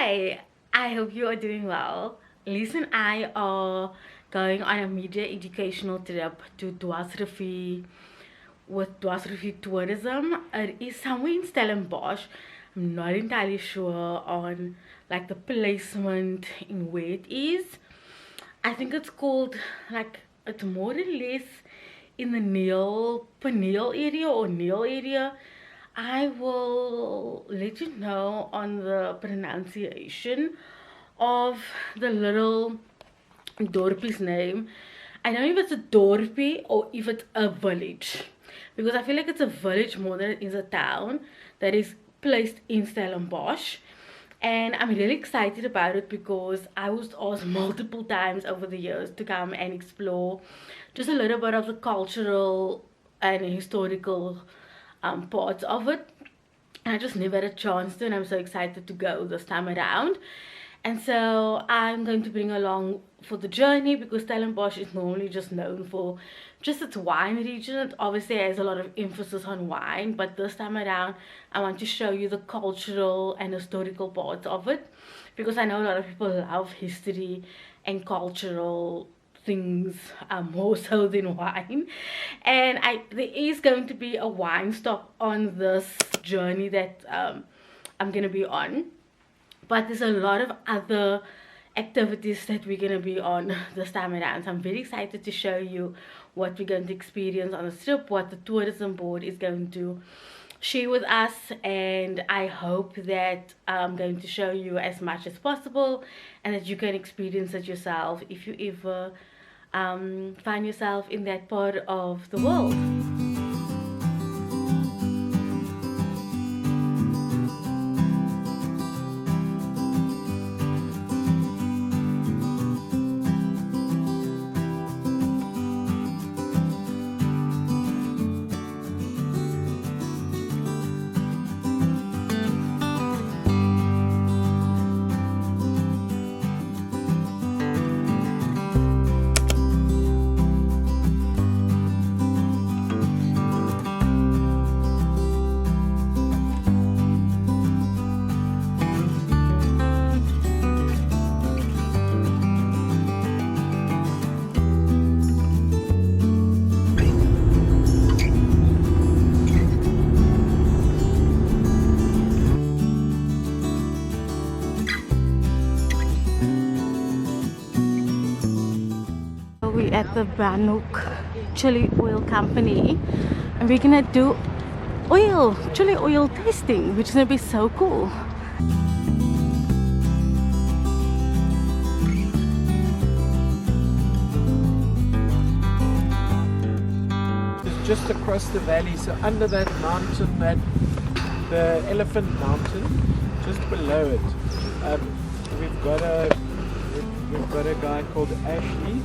Hi, I hope you are doing well. Liz and I are going on a media educational trip to Dwarsrivier with Dwarsrivier Tourism. It is somewhere in Stellenbosch. I'm not entirely sure on like the placement in where it is. I think it's called like it's more or less in the Peniel area or Neil area. I will let you know on the pronunciation of the little dorpie's name. I don't know if it's a dorpie or if it's a village, because I feel like it's a village more than it is a town that is placed in Stellenbosch. And I'm really excited about it because I was asked multiple times over the years to come and explore just a little bit of the cultural and historical parts of it. And I just never had a chance to, and I'm so excited to go this time around. And so I'm going to bring along for the journey, because Stellenbosch is normally just known for just its wine region. It obviously has a lot of emphasis on wine, but this time around I want to show you the cultural and historical parts of it, because I know a lot of people love history and cultural things more so than wine. And there is going to be a wine stop on this journey that I'm gonna be on, but there's a lot of other activities that we're going to be on this time around. So I'm very excited to show you what we're going to experience on the trip, what the tourism board is going to share with us, and I hope that I'm going to show you as much as possible and that you can experience it yourself if you ever find yourself in that part of the world. We're at the Bannock chili oil company, and we're gonna do chili oil tasting, which is gonna be so cool. It's just across the valley, so under that mountain, the Elephant Mountain, just below it, we've got a guy called Ashley.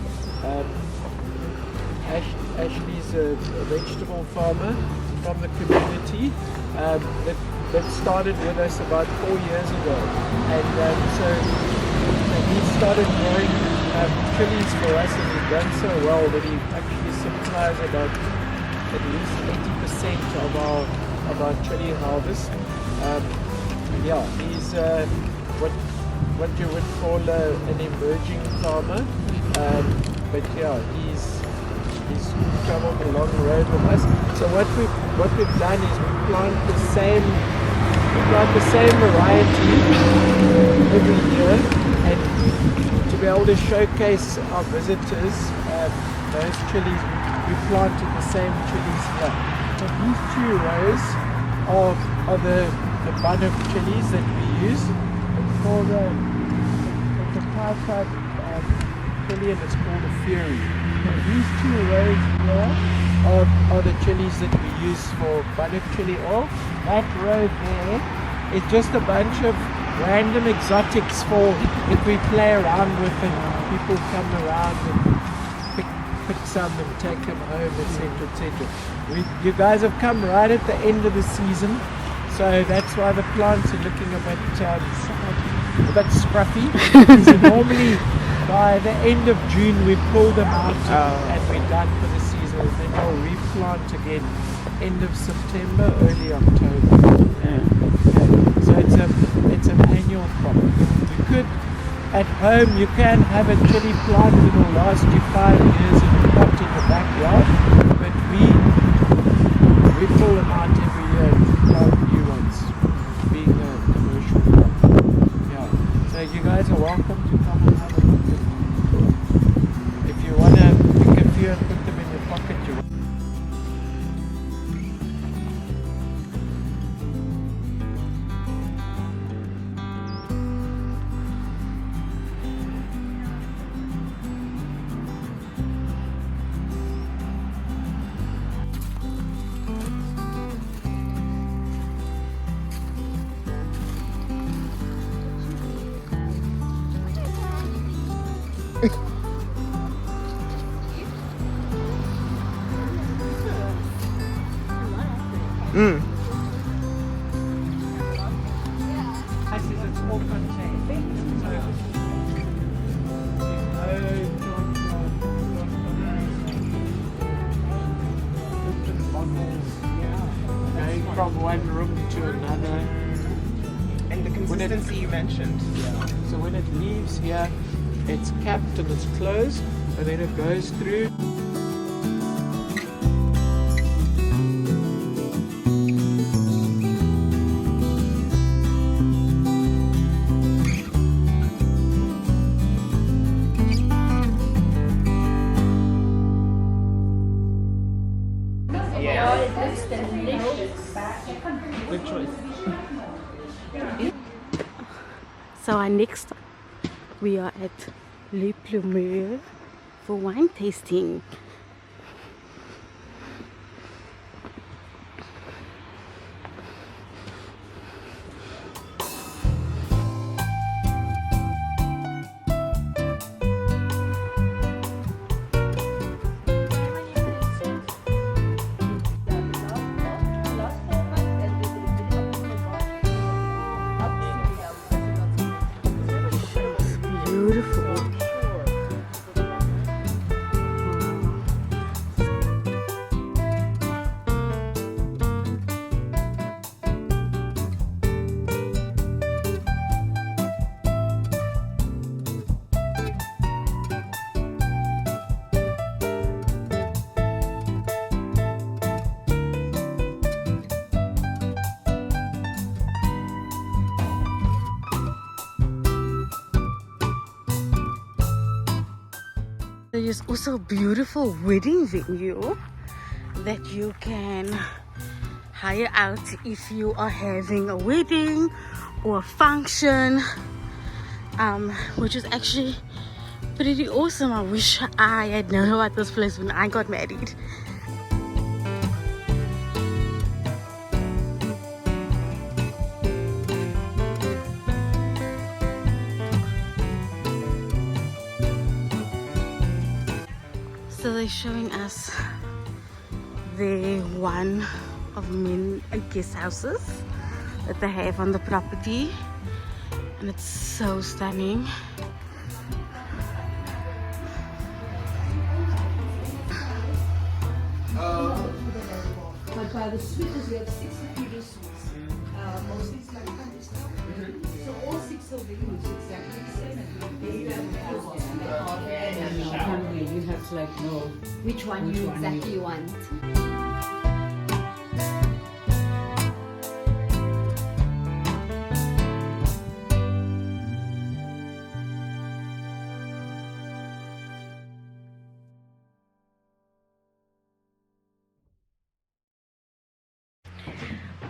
Ashley's a vegetable farmer from the community that started with us about 4 years ago, and so he started growing chilies for us, and he's done so well that he actually supplies about at least 80% of our chili harvest. He's what you would call an emerging farmer. But yeah, he's traveled a long road with us. So what we've done is we plant the same variety every year, and to be able to showcase our visitors those chilies, we planted the same chilies here. So these 2 rows are the bun of chilies that we use. It's called it's a type chili, and it's called a fury. And these 2 rows here are the chilies that we use for Bannock chili oil. That row there is just a bunch of random exotics for if we play around with, and people come around and pick some and take them home, etc., etc. You guys have come right at the end of the season, so that's why the plants are looking a bit scruffy. So normally by the end of June we pull them out and we're done for the season, and then we'll replant again end of September, early October. Yeah. So it's an annual crop. could, at home, you can have a chili plant that will last you 5 years in a pot in the backyard, but we pull them out every year and plant new ones, being a commercial crop. Yeah. So you guys are welcome to come and have a look. If you want to pick a few and put them in your pocket, you it's all contained. Going from one room to another. And the consistency you mentioned. Yeah. So when it leaves here, it's capped and it's closed, and then it goes through. Good choice. So our next stop, we are at Le Plumeur for wine tasting. Beautiful. There is also a beautiful wedding venue that you can hire out if you are having a wedding or a function, which is actually pretty awesome. I wish I had known about this place when I got married. So they're showing us the one of many guest houses that they have on the property, and it's so stunning. But by the sweetness, we have 6 superior sweets. Mostly it's like country stuff. So all 6 of them looks exactly the same. You have to like know Which one Which you one exactly want.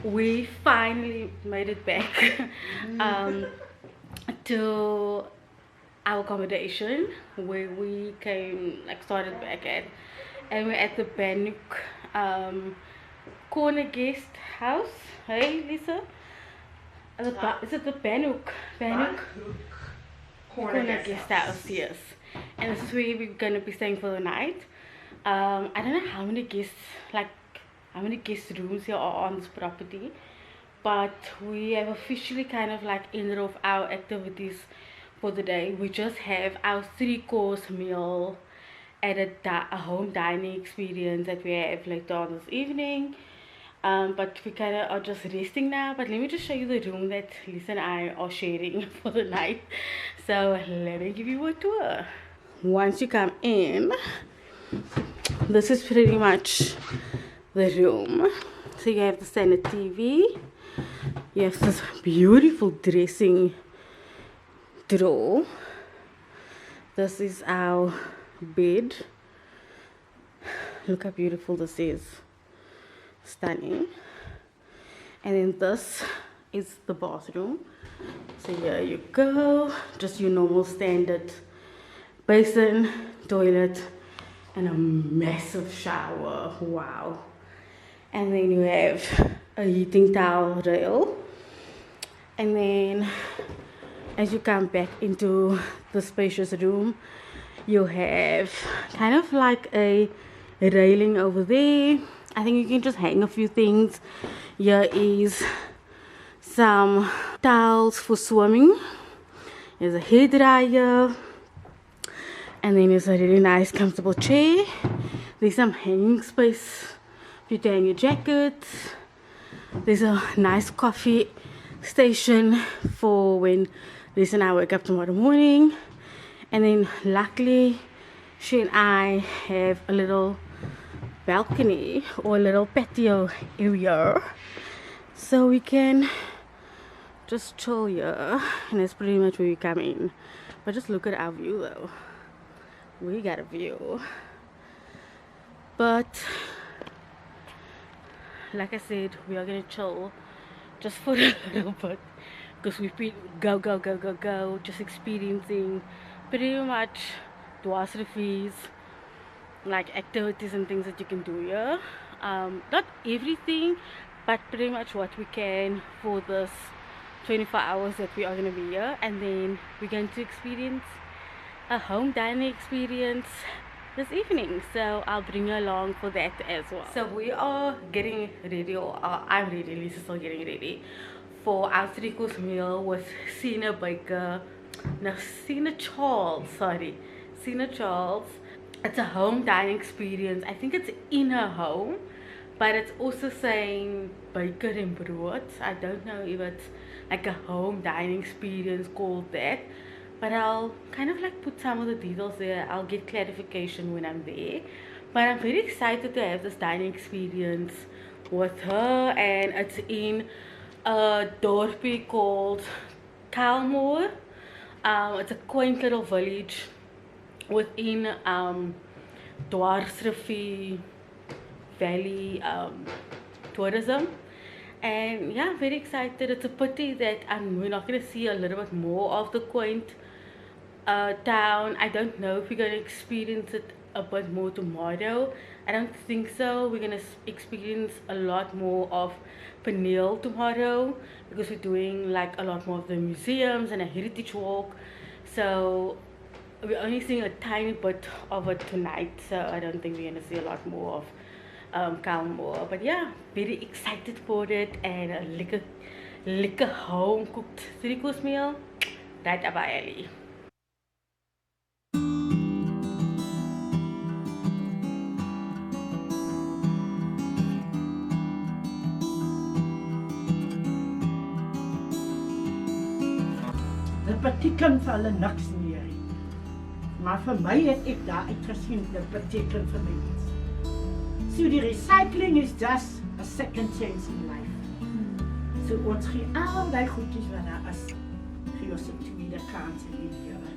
We finally made it back to our accommodation where we started back at, and we're at the Bannock corner guest house. Hey Lisa, is it the Bannock corner guest house? Yes, and this is where we're gonna be staying for the night. I don't know how many guest rooms here are on this property, but we have officially kind of like ended off our activities for the day. We just have our 3-course meal at a home dining experience that we have later on this evening. But we kind of are just resting now. But let me just show you the room that Lisa and I are sharing for the night. So let me give you a tour. Once you come in, this is pretty much the room. So you have the standard TV. You have this beautiful dressing drawer. This is our bed. Look how beautiful this is. Stunning. And then this is the bathroom. So here you go. Just your normal standard basin, toilet, and a massive shower. Wow. And then you have a heating towel rail. And then as you come back into the spacious room, you have kind of like a railing over there. I think you can just hang a few things. Here is some towels for swimming. There's a hair dryer. And then there's a really nice comfortable chair. There's some hanging space for you to hang your jackets. There's a nice coffee station for when Lisa and I wake up tomorrow morning. And then luckily she and I have a little balcony or a little patio area, so we can just chill here, and that's pretty much where we come in. But just look at our view though. We got a view. But like I said, we are gonna chill just for a little bit, because we've been go, just experiencing pretty much Dwarsrivier's like activities and things that you can do here. Not everything, but pretty much what we can for this 24 hours that we are going to be here. And then we're going to experience a home dining experience this evening, so I'll bring you along for that as well. So we are getting ready, or I'm ready, Lisa's still getting ready for our 3-course meal with Sina Charles. It's a home dining experience. I think it's in her home, but it's also saying baker and brood. I don't know if it's like a home dining experience called that, but I'll kind of like put some of the details there. I'll get clarification when I'm there. But I'm very excited to have this dining experience with her, and it's in a dorpie called Kalmore. It's a quaint little village within Dwarsrivier Valley tourism. And yeah, I'm very excited. It's a pity that we're not going to see a little bit more of the quaint town. I don't know if we're going to experience it a bit more tomorrow. I don't think so. We're going to experience a lot more of Peniel tomorrow, because we're doing like a lot more of the museums and a heritage walk. So we're only seeing a tiny bit of it tonight, so I don't think we're going to see a lot more of Kalmore. But yeah, very excited for it, and a lekker home cooked 3-course meal right up our alley. De beteken vir hulle niks meer. Maar vir my het ek daar uitgesien dit beteken vir my iets. So die recycling is just a second chance in life. So ons gee al die goedjies wat daar is, gee ons 'n tweede kans in die lewe.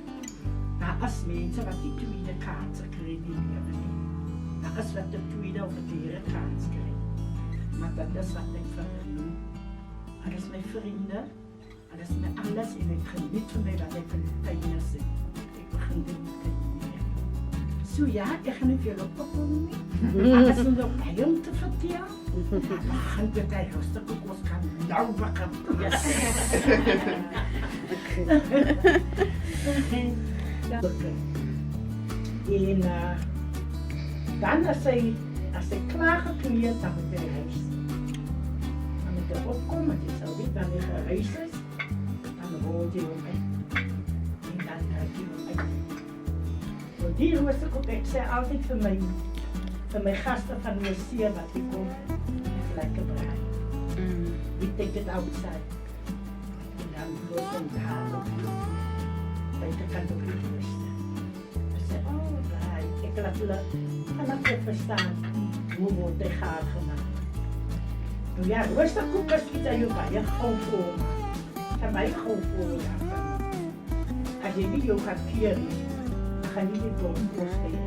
Daar is mense wat die tweede kans kry in die lewe nie. Daar is wat 'n tweede of 'n derde kans kry. Maar dat is wat ek vir hulle doen. Hulle is my vriende. Hulle is my alles, en ek geniet van my wat ek in die tuin is. Ek begin dit met kyk. So ja, ek gaan nie vir julle opkom nie. Alles is nog baie om te vertel. Maar gaan dit hy rustig ook, ons kan nou wakker. Yes. En dan as hy klaar gekleed, dan moet hy huis. Dan moet hy opkom, want jy sal weet wanneer hy huis is. Rol jy hom uit, en dan trek jy hom uit. So die hoofstuk op, ek sê altyd vir my gaste van Oorsee wat die kom, like a bride. We take it outside. En dan wordt een haar op je. Buitenkant op je borst. Ze zeggen, oh bride. Ik laat je verstaan hoe wordt de haar gemaakt. Nou ja, rustig koekers iets aan je bij je gewoon voor. Ga bij je gewoon voor. Als je niet jou gaat keren, dan ga je niet door een borst heen.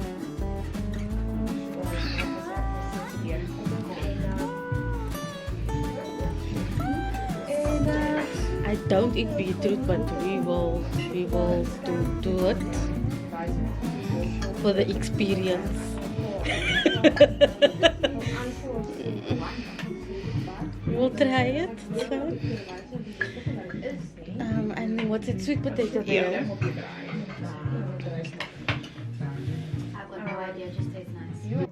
I don't eat beetroot, but we will do it for the experience. We'll try it. It's fun. And then what's it? Sweet potato there. Yeah. I've got no idea, it just tastes nice.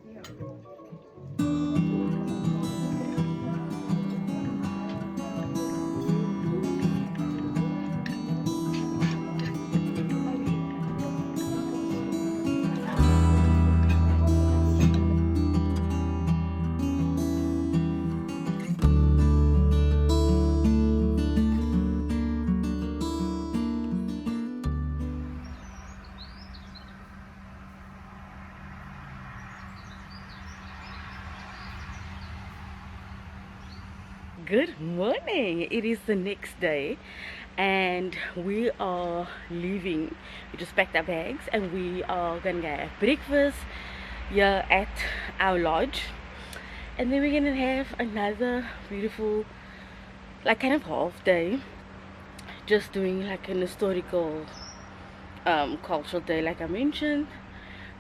Good morning. It is the next day and we are leaving. We just packed our bags and we are gonna have breakfast here at our lodge, and then we're gonna have another beautiful, like kind of half day, just doing like an historical cultural day like I mentioned.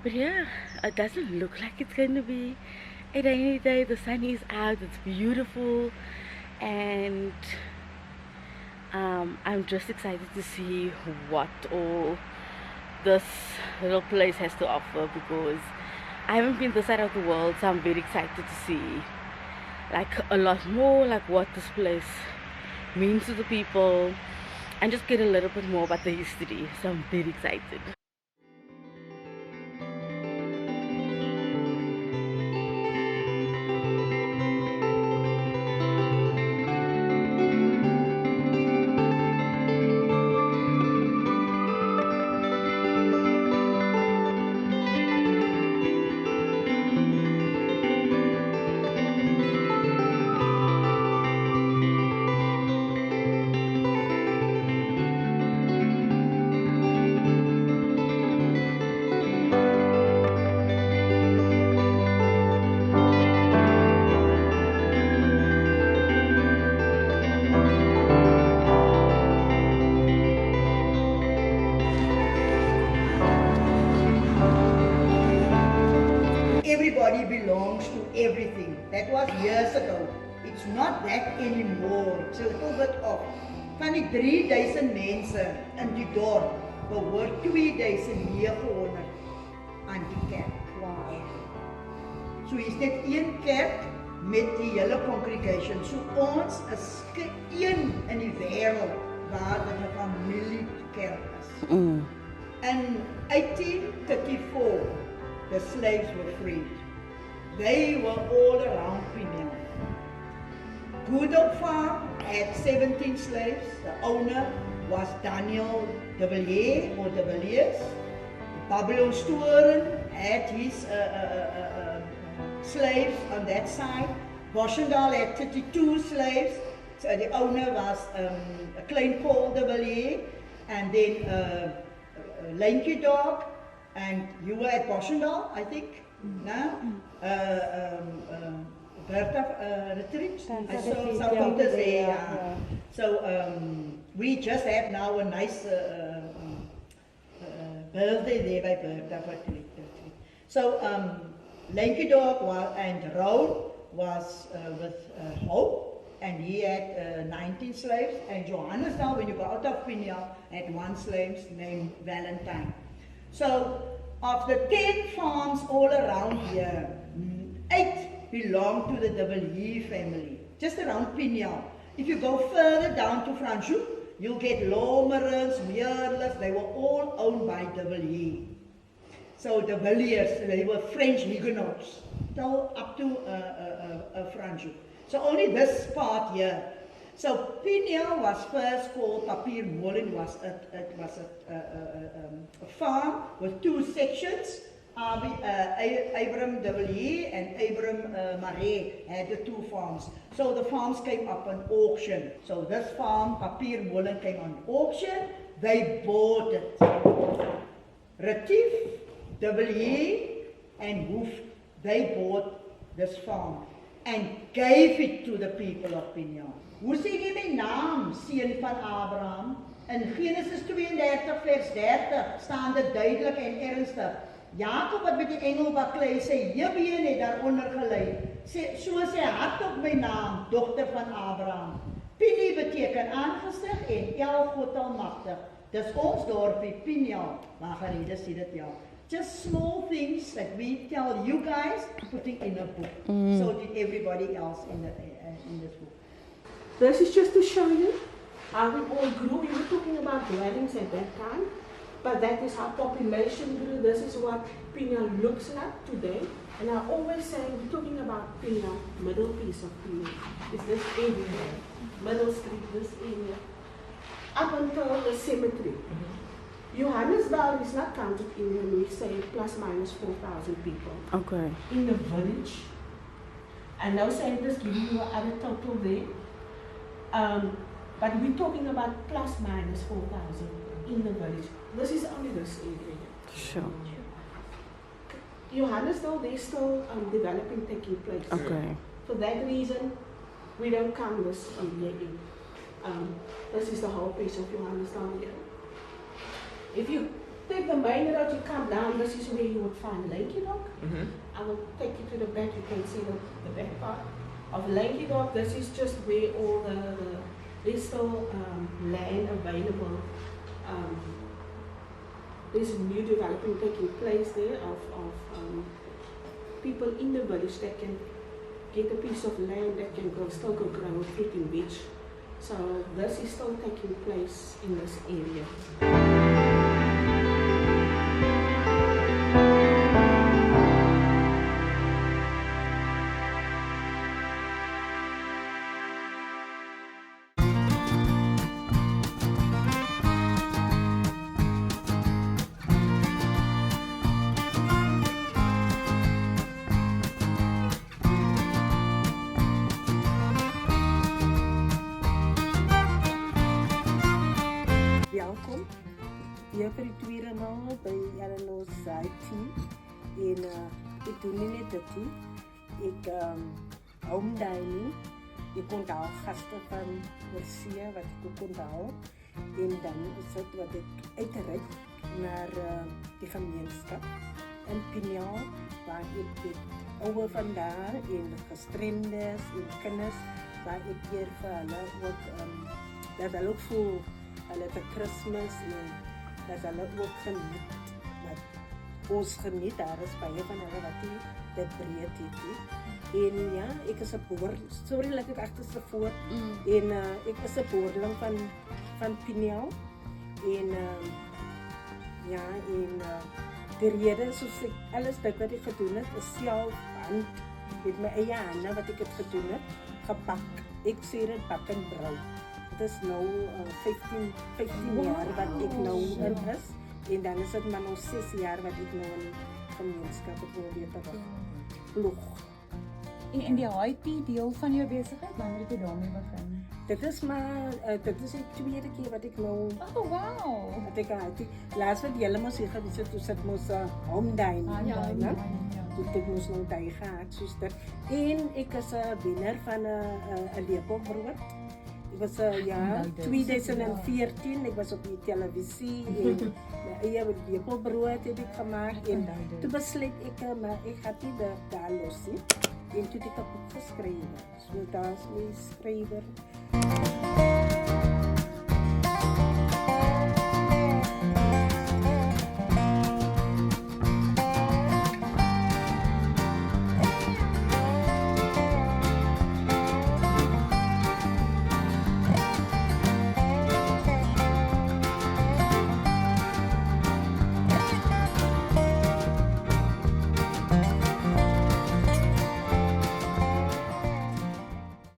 But yeah, it doesn't look like it's going to be a rainy day. The sun is out, it's beautiful, and I'm just excited to see what all this little place has to offer, because I haven't been this side of the world, so I'm very excited to see like a lot more, like what this place means to the people, and just get a little bit more about the history. So I'm very excited. Everybody belongs to everything. That was years ago. It's not that anymore. It's a little bit off. Van die 3000 mense in die dorp behoort 2900 aan die kerk. Wow. So is net een kerk met die hele congregation. So ons is een in die wêreld waar dit 'n familiekerk is. In 1834, the slaves were freed. They were all around Piniel. Goodhope Farm had 17 slaves. The owner was Daniel de Villiers or de Villiers. Babylon Storen had his slaves on that side. Boschendal had 32 slaves. So the owner was a Klein Paul de Villiers, and then Lanky Dog, and you were at Boschendal, I think. No? Bertha retreat. I saw some photos there. So we just have now a nice birthday there by Bertha retreat. So Lanky Dog and Rowan was with Hope, and he had 19 slaves. And Johannes now, when you go out of Piniel, had one slave named Valentine. So of the 10 farms all around here, 8 belong to the de Villiers family, just around Piniel. If you go further down to Franschhoek, you'll get Lomerens, Meerlers, they were all owned by de Villiers. So the Villiers, they were French Huguenots, till up to Franschhoek. So only this part here. So Pinyal was first called Papiermolen, it was a farm with 2 sections. Abram W. and Abram Marais had the 2 farms. So the farms came up on auction. So this farm, Papiermolen, came on auction. They bought it. Retief, W. and Hoof, they bought this farm and gave it to the people of Pinyal. Hoe sê jy my naam, seun van Abraham? In Genesis 32 vers 30 staan dit duidelik en ernstig. Jakob wat met die engel baklei, sy hebbeen het daaronder gelei. So sê hart op my naam, dogter van Abraham. Pini beteken aangesig en El God almagtig. Dis ons dorpie Pinyal, maar gerede sê dit ja. Just small things that we tell you guys, putting in a book. So did everybody else in this book. This is just to show you how we all grew. We were talking about dwellings at that time, but that is how population grew. This is what Pinyal looks like today. And I always say, we're talking about Pinyal, middle piece of Pinyal. It's this area, Middle Street, this area, up until the cemetery. Johannesburg is not counted in when we say plus minus 4,000 people. Okay. In the village. And now scientists giving you other total there. But we're talking about plus minus 4,000 in the village. This is only this area. Sure. Johannesburg, there's still developing taking place. Okay. For that reason, we don't count this area in. This is the whole piece of Johannesburg here. If you take the main road, you come down, this is where you would find Lanky Dog. I will take you to the back, you can see the back part of Lanky Dog. This is just where all there's still land available. There's new development taking place there of people in the village that can get a piece of land that can still go grow fruit and veg. So this is still taking place in this area. Welkom hier vir die tweede maal by Eleanor's IT en ek doen nie net dit nie. Ek home dining, ek onthou gaste van oorsee wat ek ook onthou en dan is dit wat ek uitreik naar die gemeenskap in Pinyal waar ek met ouwe van daar en gestremdes en kinders waar ek weer vir hulle ook dat hulle ook voel hulle het 'n Kersfees en dat hulle ook geniet. Dat ons geniet, daar is baie van hulle wat dit breed het. En ja, ek is 'n boer, sorry dat ek agterste voor. En ek is 'n boerling van Pinyal. En ja, en die rede soos ek alles dit wat ek gedoen het, is self hand met my eie hande wat ek het gedoen het, gebak. Ek sê dit bak en brou. Dit is nou 15 jaar wat ek nou in is en dan is dit maar nou 6 jaar wat ek nou in gemeenskap probeer te ploeg. En die IT deel van jou besigheid, wanneer het jy daarmee begin? Dit is maar, dit is die tweede keer wat ek nou... Oh, wow! Wat ek IT, laatst wat jylle moes hier gewees het, toe sit moes home dining. Toe ek moes nou die gehad, soos dit. En ek is winnaar van een lepelbrood. Ek was ja, 2014, ek was op die televisie en my eie lepelbrood heb ek gemaakt en toe besluit ek, maar ek gaat nie daar los nie. En toe het ek 'n boek geskrywe. So daar is my skrywer.